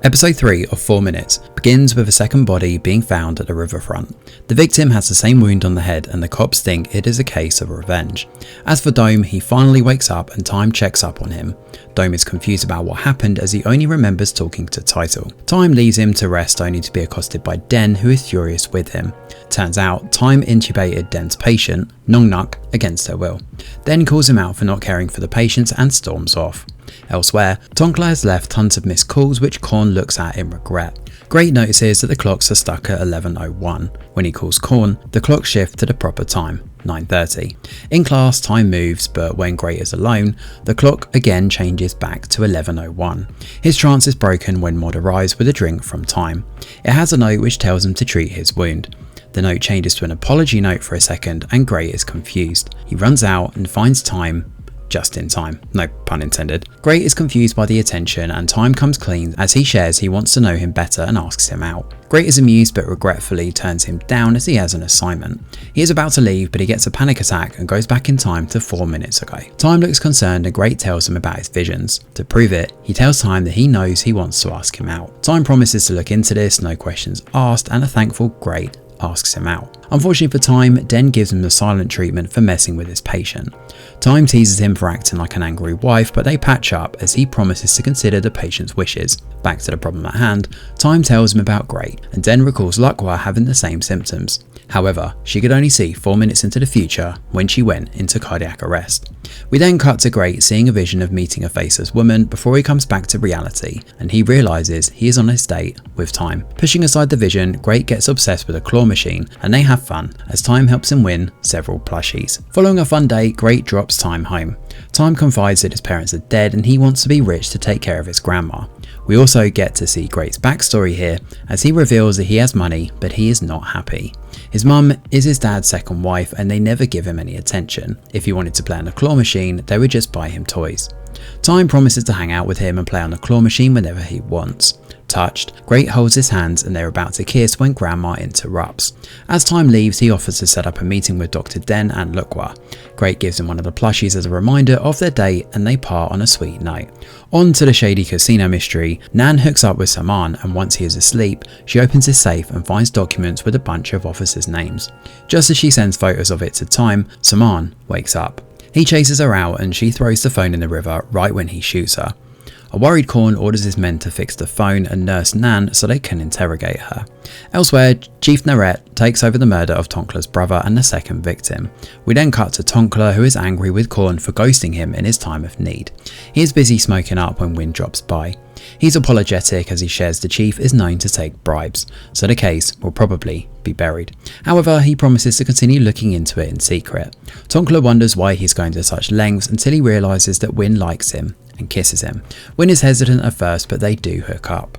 Episode 3 of 4 Minutes begins with a second body being found at the riverfront. The victim has the same wound on the head and the cops think it is a case of revenge. As for Dome, he finally wakes up and Time checks up on him. Dome is confused about what happened as he only remembers talking to Title. Time leaves him to rest only to be accosted by Den, who is furious with him. Turns out Time intubated Den's patient, Nongnuk, against her will. Den calls him out for not caring for the patients and storms off. Elsewhere, Tonkla has left tons of missed calls which Korn looks at in regret. Great notices that the clocks are stuck at 11:01. When he calls Korn, the clock shifts to the proper time, 9:30. In class, Time moves, but when Great is alone, the clock again changes back to 11:01. His trance is broken when Mod arrives with a drink from Time. It has a note which tells him to treat his wound. The note changes to an apology note for a second and Great is confused. He runs out and finds Time just in time. No pun intended. Great is confused by the attention and Time comes clean as he shares he wants to know him better and asks him out. Great is amused but regretfully turns him down as he has an assignment. He is about to leave but he gets a panic attack and goes back in time to 4 minutes ago. Time looks concerned and Great tells him about his visions. To prove it, he tells Time that he knows he wants to ask him out. Time promises to look into this, no questions asked, and a thankful Great asks him out. Unfortunately for Time, Den gives him the silent treatment for messing with his patient. Time teases him for acting like an angry wife, but they patch up as he promises to consider the patient's wishes. Back to the problem at hand, Time tells him about Great, and Den recalls Lukwah having the same symptoms. However, she could only see 4 minutes into the future when she went into cardiac arrest. We then cut to Great seeing a vision of meeting a faceless woman before he comes back to reality, and he realises he is on his date with Time. Pushing aside the vision, Great gets obsessed with a claw machine and they have fun as Time helps him win several plushies. Following a fun day, Great drops Time home. Time confides that his parents are dead and he wants to be rich to take care of his grandma. We also get to see Great's backstory here as he reveals that he has money but he is not happy. His mum is his dad's second wife and they never give him any attention. If he wanted to play on the claw machine, they would just buy him toys. Time promises to hang out with him and play on the claw machine whenever he wants. Touched, Great holds his hands and they're about to kiss when Grandma interrupts. As Time leaves, he offers to set up a meeting with Dr. Den and Lukwah. Great gives him one of the plushies as a reminder of their date and they part on a sweet note. On to the shady casino mystery, Nan hooks up with Saman and once he is asleep, she opens his safe and finds documents with a bunch of officers' names. Just as she sends photos of it to Time, Saman wakes up. He chases her out and she throws the phone in the river right when he shoots her. A worried Korn orders his men to fix the phone and nurse Nan so they can interrogate her. Elsewhere, Chief Naret takes over the murder of Tonkla's brother and the second victim. We then cut to Tonkla, who is angry with Korn for ghosting him in his time of need. He is busy smoking up when Win drops by. He's apologetic as he shares the chief is known to take bribes, so the case will probably be buried. However, he promises to continue looking into it in secret. Tonkla wonders why he's going to such lengths until he realises that Win likes him and kisses him. Win is hesitant at first, but they do hook up.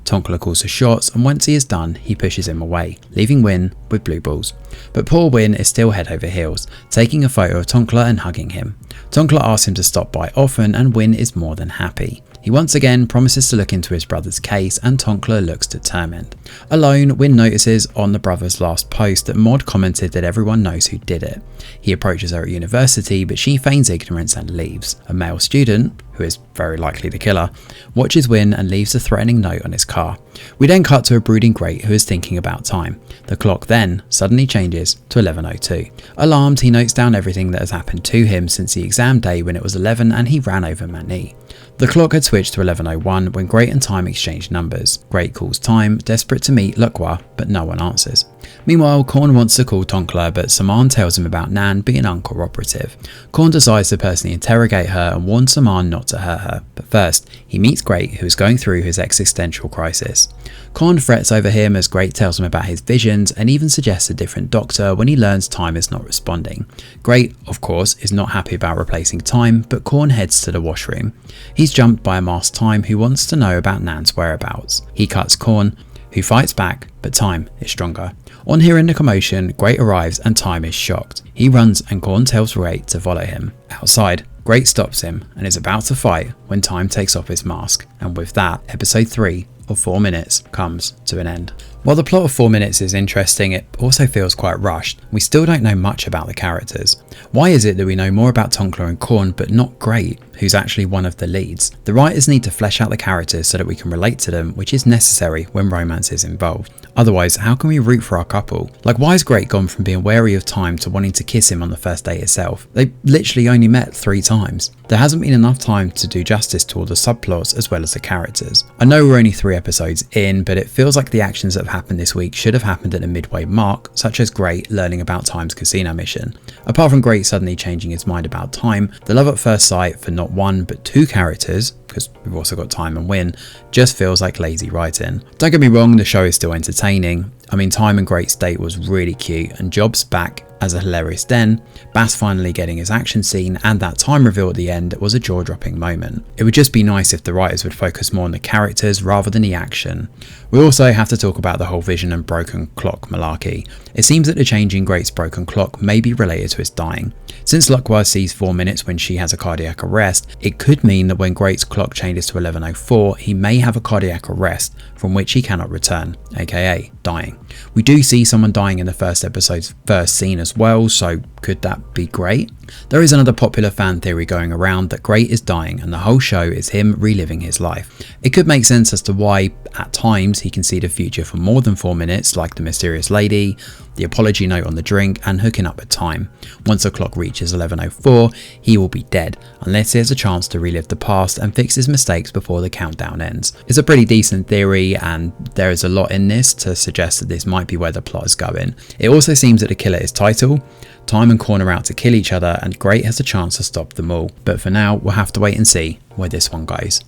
Tonkla calls for shots and once he is done, he pushes him away, leaving Win with blue balls. But poor Win is still head over heels, taking a photo of Tonkla and hugging him. Tonkla asks him to stop by often and Win is more than happy. He once again promises to look into his brother's case and Tonkla looks determined. Alone, Win notices on the brother's last post that Maud commented that everyone knows who did it. He approaches her at university but she feigns ignorance and leaves. A male student, who is very likely the killer, watches Win and leaves a threatening note on his car. We then cut to a brooding Great who is thinking about time. The clock then suddenly changes to 11:02. Alarmed, he notes down everything that has happened to him since the exam day when it was 11 and he ran over Mani. The clock had switched to 11:01 when Great and Time exchange numbers. Great calls Time, desperate to meet Lukwah, but no one answers. Meanwhile, Korn wants to call Tonkla, but Saman tells him about Nan being uncooperative. Korn decides to personally interrogate her and warns Saman not to hurt her, but first, he meets Great, who is going through his existential crisis. Korn frets over him as Great tells him about his visions and even suggests a different doctor when he learns Time is not responding. Great, of course, is not happy about replacing Time, but Korn heads to the washroom. He's jumped by a masked Time who wants to know about Nan's whereabouts. He cuts Korn, who fights back, but Time is stronger. On hearing the commotion, Great arrives and Time is shocked. He runs and Korn tells Great to follow him. Outside, Great stops him and is about to fight when Time takes off his mask. And with that, episode 3 of 4 Minutes comes to an end. While the plot of 4 Minutes is interesting, it also feels quite rushed. We still don't know much about the characters. Why is it that we know more about Tonkler and Korn but not Great, who's actually one of the leads? The writers need to flesh out the characters so that we can relate to them, which is necessary when romance is involved. Otherwise, how can we root for our couple? Like, why has Great gone from being wary of time to wanting to kiss him on the first date itself? They literally only met 3 times. There hasn't been enough time to do justice to all the subplots as well as the characters. I know we're only 3 episodes in, but it feels like the actions that have happened this week should have happened at a midway mark, such as Great learning about Time's casino mission. Apart from Great suddenly changing his mind about Time, the love at first sight for not 1 but 2 characters, because we've also got Time and Win, just feels like lazy writing. Don't get me wrong, the show is still entertaining. I mean, Time and Great's date was really cute, and Job's back as a hilarious den, Bass finally getting his action scene, and that Time reveal at the end was a jaw-dropping moment. It would just be nice if the writers would focus more on the characters rather than the action. We also have to talk about the whole Vision and broken clock malarkey. It seems that the change in Great's broken clock may be related to his dying. Since Luckwise sees 4 minutes when she has a cardiac arrest, it could mean that when Great's clock changes to 11:04, he may have a cardiac arrest from which he cannot return, aka dying. We do see someone dying in the first episode's first scene as well, so could that be Great? There is another popular fan theory going around that Great is dying and the whole show is him reliving his life. It could make sense as to why, at times, he can see the future for more than 4 minutes, like the mysterious lady, the apology note on the drink, and hooking up with Time. Once the clock reaches 11:04, he will be dead, unless he has a chance to relive the past and fix his mistakes before the countdown ends. It's a pretty decent theory, and there is a lot in this to suggest that this might be where the plot is going. It also seems that the killer is Title. Time and Korn are out to kill each other, and Great has a chance to stop them all. But for now, we'll have to wait and see where this one goes.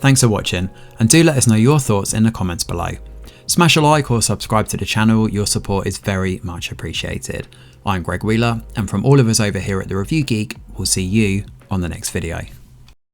Thanks for watching, and do let us know your thoughts in the comments below. Smash a like or subscribe to the channel, your support is very much appreciated. I'm Greg Wheeler, and from all of us over here at The Review Geek, we'll see you on the next video.